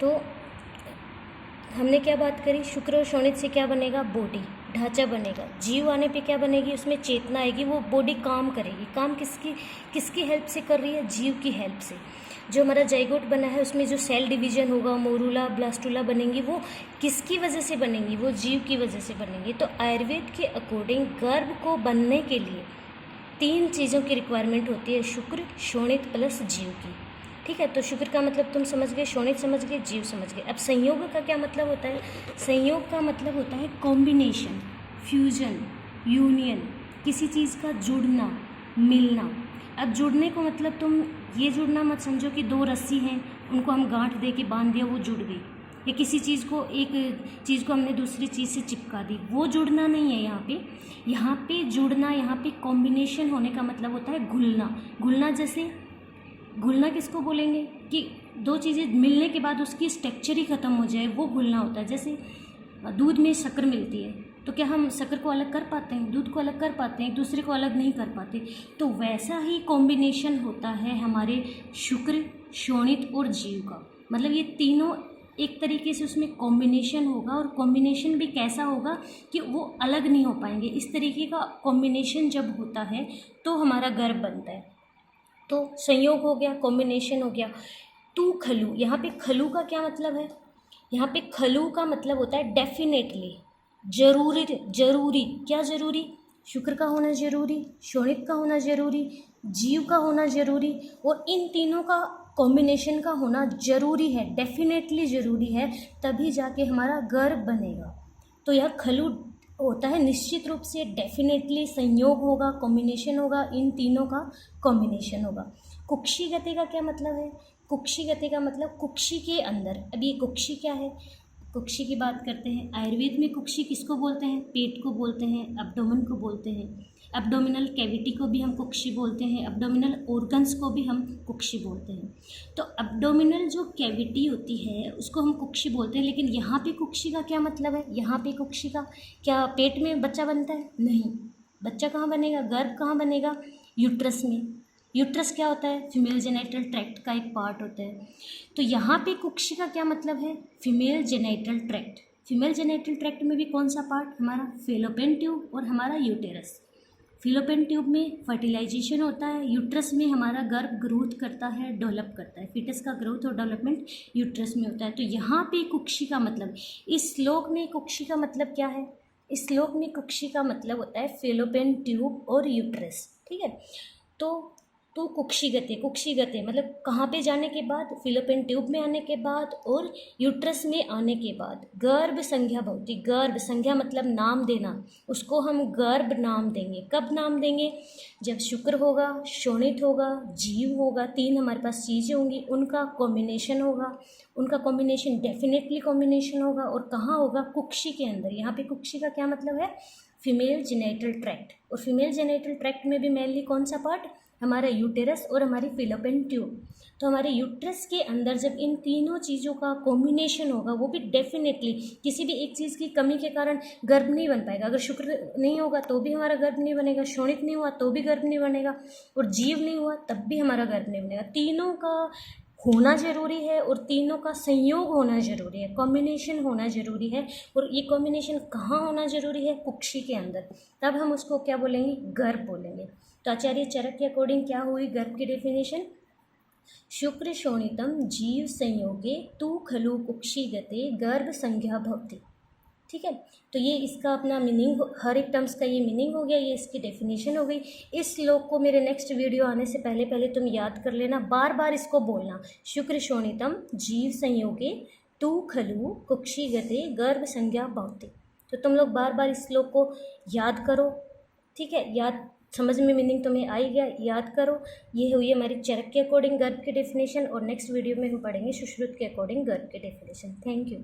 तो हमने क्या बात करी, शुक्र और शोणित से क्या बनेगा, बॉडी, ढांचा बनेगा। जीव आने पे क्या बनेगी, उसमें चेतना आएगी, वो बॉडी काम करेगी। काम किसकी हेल्प से कर रही है, जीव की हेल्प से। जो हमारा जाइगोट बना है उसमें जो सेल डिवीजन होगा, मोरूला ब्लास्टुला बनेंगी, वो किसकी वजह से बनेंगी, वो जीव की वजह से बनेंगी। तो आयुर्वेद के अकॉर्डिंग गर्भ को बनने के लिए 3 चीज़ों की रिक्वायरमेंट होती है, शुक्र, शोणित प्लस जीव की। ठीक है, तो शुक्र का मतलब तुम समझ गए, शोणित समझ गए, जीव समझ गए। अब संयोग का क्या मतलब होता है, संयोग का मतलब होता है कॉम्बिनेशन, फ्यूजन, यूनियन, किसी चीज़ का जुड़ना, मिलना। अब जुड़ने को मतलब तुम ये जुड़ना मत समझो कि 2 रस्सी हैं, उनको हम गांठ दे के बांध दिया वो जुड़ गई, या किसी चीज़ को, एक चीज़ को हमने दूसरी चीज़ से चिपका दी, वो जुड़ना नहीं है यहाँ पे। यहाँ पे जुड़ना, यहाँ पे कॉम्बिनेशन होने का मतलब होता है घुलना। घुलना जैसे, घुलना किसको बोलेंगे कि 2 चीज़ें मिलने के बाद उसकी स्ट्रक्चर ही ख़त्म हो जाए, वो घुलना होता है। जैसे दूध में शक्कर मिलती है, तो क्या हम शक्कर को अलग कर पाते हैं, दूध को अलग कर पाते हैं, एक दूसरे को अलग नहीं कर पाते। तो वैसा ही कॉम्बिनेशन होता है हमारे शुक्र, शोणित और जीव का। मतलब ये तीनों एक तरीके से उसमें कॉम्बिनेशन होगा, और कॉम्बिनेशन भी कैसा होगा कि वो अलग नहीं हो पाएंगे। इस तरीके का कॉम्बिनेशन जब होता है तो हमारा गर्भ बनता है। तो संयोग हो गया, कॉम्बिनेशन हो गया। तू खलू, यहाँ पे खलू का क्या मतलब है, यहाँ पे खलू का मतलब होता है डेफिनेटली, जरूरी। जरूरी क्या जरूरी, शुक्र का होना जरूरी, शोणित का होना जरूरी, जीव का होना जरूरी, और इन तीनों का कॉम्बिनेशन का होना जरूरी है, डेफिनेटली ज़रूरी है, तभी जाके हमारा गर्भ बनेगा। तो यह खलू होता है निश्चित रूप से, डेफिनेटली संयोग होगा, कॉम्बिनेशन होगा, इन तीनों का कॉम्बिनेशन होगा। कुक्षी गति का क्या मतलब है, कुक्षी गति का मतलब कुक्षी के अंदर। अब ये कुक्षी क्या है, कुक्षी की बात करते हैं। आयुर्वेद में कुक्षी किसको बोलते हैं, पेट को बोलते हैं, एब्डोमेन को बोलते हैं। एब्डोमिनल कैविटी को भी हम कुक्षी बोलते हैं, एब्डोमिनल ऑर्गन्स को भी हम कुक्षी बोलते हैं। तो एब्डोमिनल जो कैविटी होती है उसको हम कुक्षी बोलते हैं। लेकिन यहाँ पे कुक्षी का क्या मतलब है, यहाँ पे कुक्षी का क्या पेट में बच्चा बनता है, नहीं। बच्चा कहाँ बनेगा, गर्भ कहाँ बनेगा, यूट्रस में। यूट्रस क्या होता है, फीमेल जेनिटल ट्रैक्ट का एक पार्ट होता है। तो यहाँ पे कुक्षी का क्या मतलब है, female genital tract. Female genital tract में भी कौन सा पार्ट, हमारा फेलोपियन ट्यूब और हमारा यूटेरस। फेलोपियन ट्यूब में फर्टिलाइजेशन होता है, यूट्रस में हमारा गर्भ ग्रोथ करता है, डेवलप करता है। फीटस का ग्रोथ और डेवलपमेंट यूट्रस में होता है। तो यहाँ पे कुक्षी का मतलब, इस श्लोक में कुक्षी का मतलब क्या है, इस श्लोक में कुक्षी का मतलब होता है फेलोपियन ट्यूब और यूट्रस। ठीक है, तो कुक्षी गति मतलब कहाँ पे जाने के बाद, फिलोपियन ट्यूब में आने के बाद और यूट्रस में आने के बाद गर्भ संज्ञा भवती। गर्भ संज्ञा मतलब नाम देना, उसको हम गर्भ नाम देंगे। कब नाम देंगे, जब शुक्र होगा, शोणित होगा, जीव होगा, 3 हमारे पास चीज़ें होंगी, उनका कॉम्बिनेशन होगा। उनका कॉम्बिनेशन डेफिनेटली कॉम्बिनेशन होगा, और कहाँ होगा, कुक्षी के अंदर। यहाँ पे कुक्षी का क्या मतलब है, फीमेल जेनिटल ट्रैक्ट। और फीमेल जेनिटल ट्रैक्ट में भी मेनली कौन सा पार्ट, हमारा यूटेरस और हमारी फिलोपियन ट्यूब। तो हमारे यूट्रस के अंदर जब इन तीनों चीज़ों का कॉम्बिनेशन होगा, वो भी डेफिनेटली, किसी भी एक चीज़ की कमी के कारण गर्भ नहीं बन पाएगा। अगर शुक्र नहीं होगा तो भी हमारा गर्भ नहीं बनेगा, शोणित नहीं हुआ तो भी गर्भ नहीं बनेगा, और जीव नहीं हुआ तब भी हमारा गर्भ नहीं बनेगा। तीनों का होना ज़रूरी है, और तीनों का संयोग होना ज़रूरी है, कॉम्बिनेशन होना ज़रूरी है। और ये कॉम्बिनेशन कहाँ होना ज़रूरी है, कुक्षी के अंदर। तब हम उसको क्या बोलेंगे, गर्भ बोलेंगे। तो आचार्य चरक के अकॉर्डिंग क्या हुई गर्भ की डेफिनेशन, शुक्र शोणितम जीव संयोगे तू खलु कुक्षी गते गर्भ संज्ञा भवति। ठीक है, तो ये इसका अपना मीनिंग, हर एक टर्म्स का ये मीनिंग हो गया, ये इसकी डेफिनेशन हो गई। इस श्लोक को मेरे नेक्स्ट वीडियो आने से पहले पहले तुम याद कर लेना, बार बार इसको बोलना, शुक्र शोणितम जीव संयोगे तू खलु कुक्षी गते गर्भ संज्ञा भवति। तो तुम लोग बार बार इस श्लोक को याद करो। ठीक है, याद, समझ में मीनिंग तुम्हें आई गया, याद करो। ये हुई हमारी चरक के अकॉर्डिंग गर्भ की डेफिनेशन, और नेक्स्ट वीडियो में हम पढ़ेंगे सुश्रुत के अकॉर्डिंग गर्भ की डेफिनेशन। Thank you.